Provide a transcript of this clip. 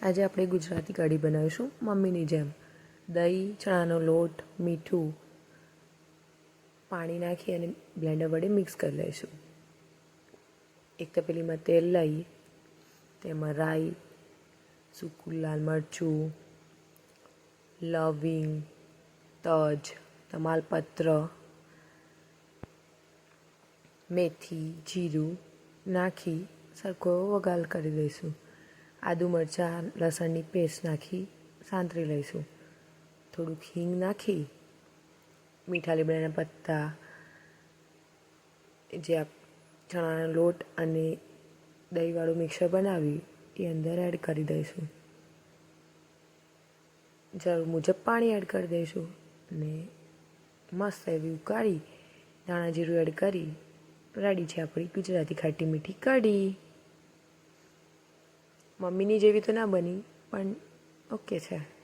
આજે આપણે ગુજરાતી કઢી બનાવીશું મમ્મીની જેમ. દહીં, ચણાનો લોટ, મીઠું, પાણી નાખી અને બ્લેન્ડર વડે મિક્સ કરી લઈશું. એક તપેલીમાં તેલ લઈ તેમાં રાઈ, સૂકું લાલ મરચું, લવિંગ, તજ, તમાલપત્ર, મેથી, જીરું નાખી સરખો વઘાર કરી દઈશું. આદુ મરચાં લસણની પેસ્ટ નાખી સાંતળી લઈશું. થોડુંક હિંગ નાખી મીઠા લીમડાના પત્તા, જે ચણાનો લોટ અને દહીંવાળું મિક્સર બનાવી એ અંદર એડ કરી દઈશું. જરૂર મુજબ પાણી એડ કરી દઈશું અને મસ્ત એવી ઉકાળી ધાણા જીરું એડ કરી રેડી છે આપણી ગુજરાતી ખાટી મીઠી કઢી. મમ્મીની જેવી તો ના બની પણ ઓકે છે.